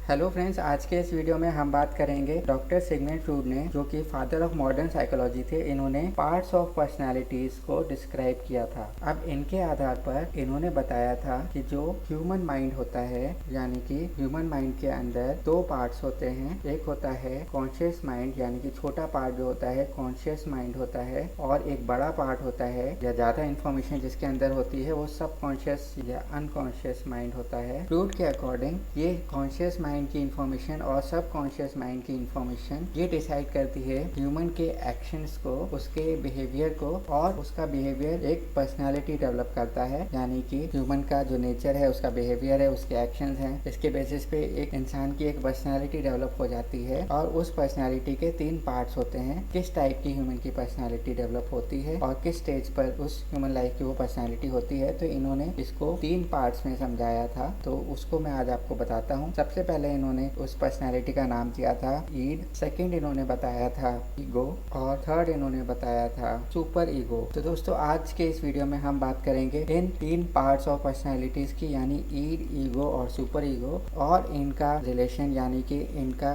Hello friends, आज के इस वीडियो में हम बात करेंगे डॉक्टर सिगमंड फ्रॉइड ने, जो कि फादर ऑफ मॉडर्न साइकोलॉजी थे। इन्होंने पार्ट्स ऑफ पर्सनालिटीज को डिस्क्राइब किया था। अब इनके आधार पर इन्होंने बताया था कि जो ह्यूमन माइंड होता है, यानी कि ह्यूमन माइंड के अंदर दो पार्ट्स होते हैं। एक होता है कॉन्शियस माइंड, यानी कि छोटा पार्ट जो होता है कॉन्शियस माइंड होता है, और एक बड़ा पार्ट होता है या ज्यादा इंफॉर्मेशन जिसके अंदर होती है वो सब कॉन्शियस या अनकॉन्शियस माइंड होता है। फ्रॉइड के अकॉर्डिंग ये कॉन्शियस माइंड की इंफॉर्मेशन और सब कॉन्शियस माइंड की इंफॉर्मेशन ये डिसाइड करती है ह्यूमन के एक्शंस को, उसके बिहेवियर को, और उसका बिहेवियर एक पर्सनालिटी डेवलप करता है। यानी कि ह्यूमन का जो नेचर है, उसका बिहेवियर है, उसके एक्शंस हैं, इसके बेसिस पे एक इंसान की एक पर्सनालिटी डेवलप हो जाती है। और उस पर्सनालिटी के 3 पार्ट्स होते हैं। किस टाइप की ह्यूमन की पर्सनालिटी डेवलप होती है और किस स्टेज पर उस ह्यूमन लाइफ की वो पर्सनालिटी होती है। तो इन्होंने इसको 3 पार्ट्स में समझाया था, तो उसको मैं आज आपको बताता हूँ। सबसे पहले इन्होंने उस पर्सनैलिटी का नाम दिया था ईड, सेकंड इन्होंने बताया था ईगो, और थर्ड इन्होंने बताया था सुपर ईगो। तो दोस्तों, आज के इस वीडियो में हम बात करेंगे इन 3 पार्ट्स ऑफ पर्सनैलिटीज की, यानी ईड, ईगो और सुपर ईगो, और इनका रिलेशन, यानी कि इनका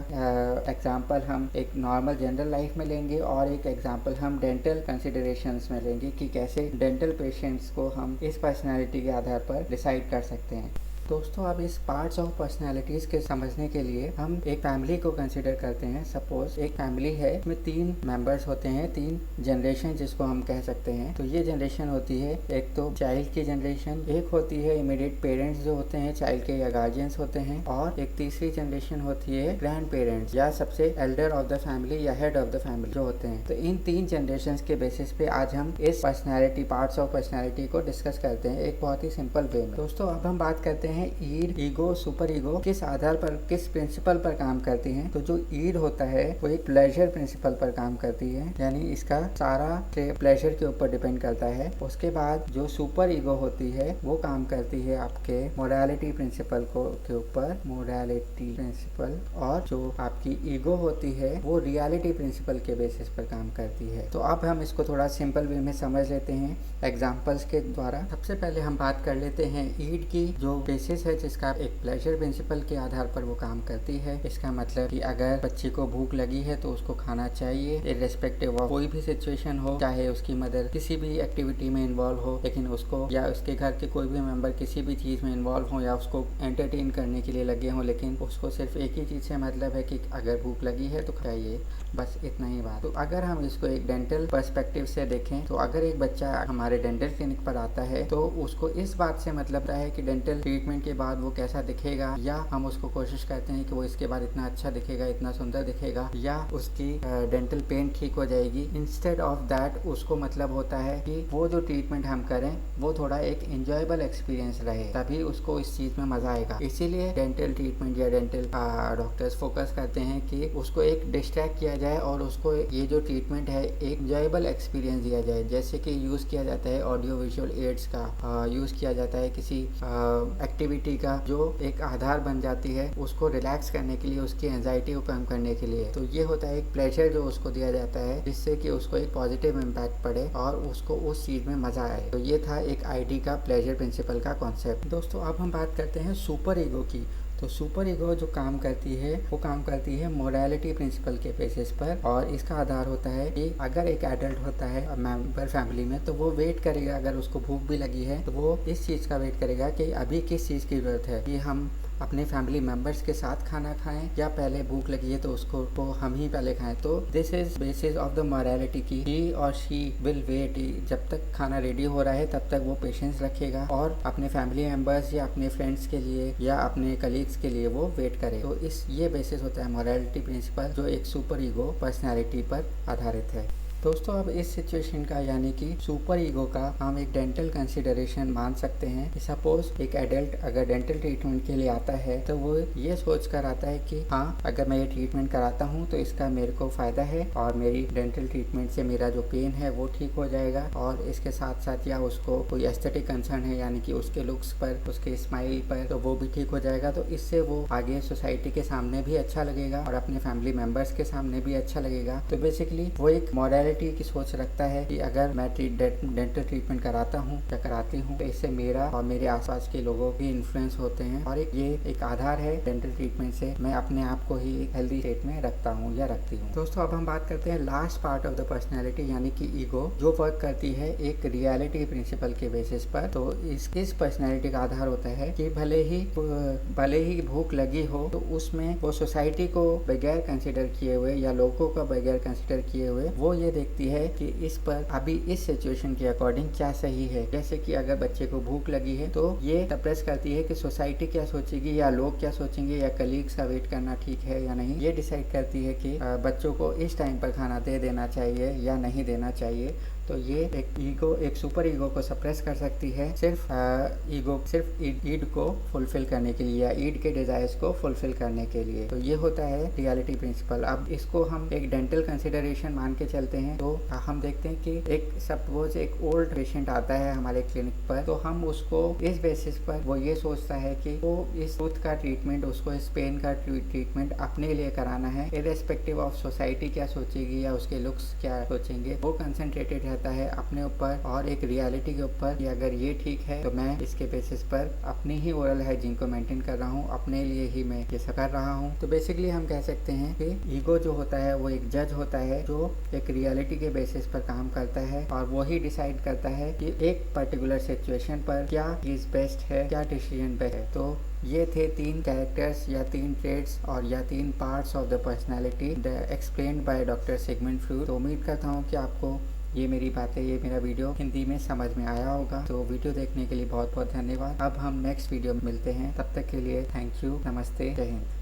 एग्जाम्पल हम एक नॉर्मल जनरल लाइफ में लेंगे और एक एग्जाम्पल हम डेंटल कंसिडरेशंस में लेंगे कि कैसे डेंटल पेशेंट्स को हम इस पर्सनैलिटी के आधार पर डिसाइड कर सकते हैं। दोस्तों, अब इस पार्ट्स ऑफ पर्सनालिटीज के समझने के लिए हम एक फैमिली को कंसिडर करते हैं। सपोज एक फैमिली है, इसमें 3 मेंबर्स होते हैं, 3 जनरेशन जिसको हम कह सकते हैं। तो ये जनरेशन होती है, एक तो चाइल्ड की जनरेशन, एक होती है इमीडिएट पेरेंट्स जो होते हैं चाइल्ड के या गार्जियंस होते हैं, और एक तीसरी जनरेशन होती है ग्रैंड पेरेंट्स या सबसे एल्डर ऑफ द फैमिली या हेड ऑफ द फैमिली जो होते हैं। तो इन 3 जनरेशन के बेसिस पे आज हम इस पर्सनैलिटी, पार्ट्स ऑफ पर्सनैलिटी को डिस्कस करते हैं एक बहुत ही सिंपल वे में। दोस्तों, अब हम बात करते हैं ईड, ईगो, सुपर ईगो किस आधार पर, किस प्रिंसिपल पर काम करती हैं। तो जो ईड होता है वो एक प्लेजर प्रिंसिपल पर काम करती है, यानी इसका सारा प्लेजर के ऊपर डिपेंड करता है। उसके बाद जो सुपर ईगो होती है वो काम करती है आपके मोरालिटी प्रिंसिपल को के ऊपर, मोरालिटी प्रिंसिपल, और जो आपकी ईगो होती है वो रियलिटी प्रिंसिपल के बेसिस पर काम करती है। तो अब हम इसको थोड़ा सिंपल वे में समझ लेते हैं एग्जाम्पल्स के द्वारा। सबसे पहले हम बात कर लेते हैं ईड की, जो बेसिस है जिसका एक प्लेजर प्रिंसिपल के आधार पर वो काम करती है। इसका मतलब कि अगर बच्चे को भूख लगी है तो उसको खाना चाहिए, इर्रेस्पेक्टिव ऑफ कोई भी सिचुएशन हो, चाहे उसकी मदर किसी भी एक्टिविटी में इन्वॉल्व हो, लेकिन उसको, या उसके घर के कोई भी मेंबर किसी भी चीज में इन्वॉल्व हो या उसको एंटरटेन करने के लिए लगे हों, लेकिन उसको सिर्फ एक ही चीज से मतलब है कि अगर भूख लगी है तो खाइए, बस इतना ही बात। तो अगर हम इसको एक डेंटल पर्सपेक्टिव से देखें, तो अगर एक बच्चा हमारे डेंटल क्लिनिक पर आता है तो उसको इस बात से मतलब है कि डेंटल ट्रीटमेंट के बाद वो कैसा दिखेगा, या हम उसको कोशिश करते हैं कि वो इसके बाद इतना अच्छा दिखेगा, इतना सुंदर दिखेगा, या उसकी डेंटल पेन ठीक हो जाएगी। इंस्टेड ऑफ दैट उसको मतलब होता है कि वो जो ट्रीटमेंट हम करें वो थोड़ा एक एंजॉयबल एक्सपीरियंस रहे, तभी उसको इस चीज में मजा आएगा। इसीलिए डेंटल ट्रीटमेंट या डेंटल डॉक्टर्स फोकस करते हैं कि उसको एक डिस्ट्रैक्ट किया जाए और उसको ये जो ट्रीटमेंट है एक एंजॉयबल एक्सपीरियंस दिया जाए। जैसे कि यूज किया जाता है ऑडियो विजुअल एड्स का, यूज किया जाता है किसी एक्टिविटी का जो एक आधार बन जाती है उसको रिलैक्स करने के लिए, उसकी एंजाइटी को कम करने के लिए। तो ये होता है एक प्लेजर जो उसको दिया जाता है, जिससे कि उसको एक पॉजिटिव इम्पैक्ट पड़े और उसको उस चीज में मजा आए। तो ये था एक आईडी का प्लेजर प्रिंसिपल का कॉन्सेप्ट। दोस्तों, अब हम बात करते हैं सुपर ईगो की। तो सुपर ईगो जो काम करती है वो काम करती है मोरालिटी प्रिंसिपल के बेसिस पर, और इसका आधार होता है कि अगर एक एडल्ट होता है मेंबर फैमिली में, तो वो वेट करेगा, अगर उसको भूख भी लगी है तो वो इस चीज़ का वेट करेगा कि अभी किस चीज़ की जरूरत है, कि हम अपने फैमिली मेंबर्स के साथ खाना खाएं या पहले भूख लगी है तो उसको तो हम ही पहले खाएं। तो this is basis of the morality की ही और शी विल वेट, जब तक खाना रेडी हो रहा है तब तक वो पेशेंस रखेगा और अपने फैमिली मेंबर्स या अपने फ्रेंड्स के लिए या अपने कलीग्स के लिए वो वेट करे। तो ये बेसिस होता है मोरालिटी प्रिंसिपल, जो एक सुपर ईगो पर्सनैलिटी पर आधारित है। दोस्तों, अब इस सिचुएशन का, यानी कि सुपर ईगो का, हम एक डेंटल कंसिडरेशन मान सकते हैं कि सपोज एक एडल्ट अगर डेंटल ट्रीटमेंट के लिए आता है तो वो ये सोच कर आता है कि हाँ, अगर मैं ये ट्रीटमेंट कराता हूँ तो इसका मेरे को फायदा है और मेरी डेंटल ट्रीटमेंट से मेरा जो पेन है वो ठीक हो जाएगा, और इसके साथ साथ या उसको कोई एस्थेटिक कंसर्न है, यानी कि उसके लुक्स पर, उसके स्माइल पर, तो वो भी ठीक हो जाएगा। तो इससे वो आगे सोसाइटी के सामने भी अच्छा लगेगा और अपने फैमिली मेंबर्स के सामने भी अच्छा लगेगा। तो बेसिकली वो एक मॉरल रियलिटी की सोच रखता है कि अगर मैं डेंटल ट्रीटमेंट कराता हूँ या कराती हूँ तो इससे मेरा और मेरे आसपास के लोगों की इन्फ्लुएंस होते हैं, और ये एक आधार है डेंटल ट्रीटमेंट से मैं अपने आप को ही एक हेल्दी स्टेट में रखता हूँ या रखती हूँ। दोस्तों, अब हम बात करते हैं last part of the personality यानी कि ईगो, जो वर्क करती है एक रियलिटी प्रिंसिपल के बेसिस पर। तो इस पर्सनैलिटी का आधार होता है कि भले ही भूख लगी हो तो उसमें वो सोसाइटी को बगैर कंसिडर किए हुए या लोगों को बगैर कंसिडर किए हुए वो ये देखती है कि इस पर अभी इस सिचुएशन के अकॉर्डिंग क्या सही है। जैसे कि अगर बच्चे को भूख लगी है तो ये सप्रेस करती है कि सोसाइटी क्या सोचेगी या लोग क्या सोचेंगे या कलीग्स का वेट करना ठीक है या नहीं। ये डिसाइड करती है कि बच्चों को इस टाइम पर खाना दे देना चाहिए या नहीं देना चाहिए। तो ये एक सुपर ईगो को सप्रेस कर सकती है सिर्फ ईड को फुलफिल करने के लिए या ईड के डिजायर्स को फुलफिल करने के लिए। तो ये होता है रियलिटी प्रिंसिपल। अब इसको हम एक डेंटल कंसिडरेशन मान के चलते हैं तो हम देखते हैं कि सपोज एक ओल्ड पेशेंट आता है हमारे क्लिनिक पर, तो हम उसको इस बेसिस पर वो ये सोचता है कि वो इस टूथ का ट्रीटमेंट, उसको इस पेन का ट्रीटमेंट अपने लिए कराना है, इर्रेस्पेक्टिव ऑफ सोसाइटी क्या सोचेगी या उसके लुक्स क्या सोचेंगे। वो कंसंट्रेटेड रहता है अपने ऊपर और एक रियलिटी के ऊपर कि अगर ये ठीक है तो मैं इसके बेसिस पर अपनी ही ओरल हाइजीन को मेंटेन कर रहा हूँ, अपने लिए ही मैं ये सब कर रहा हूँ। तो बेसिकली हम कह सकते हैं कि ईगो जो होता है वो एक जज होता है जो एक रियलिटी के बेसिस पर काम करता है और वो ही डिसाइड करता है कि एक पर्टिकुलर सिचुएशन पर क्या चीज बेस्ट है, क्या डिसीजन बेस्ट है। तो ये थे 3 कैरेक्टर्स या 3 ट्रेड्स और या 3 parts of the personality explained by doctor Sigmund Freud. तो उम्मीद करता हूँ कि आपको ये मेरी बातें, ये मेरा वीडियो हिंदी में समझ में आया होगा। तो वीडियो देखने के लिए बहुत बहुत धन्यवाद। अब हम नेक्स्ट वीडियो में मिलते हैं, तब तक के लिए थैंक यू, नमस्ते, जय हिंद।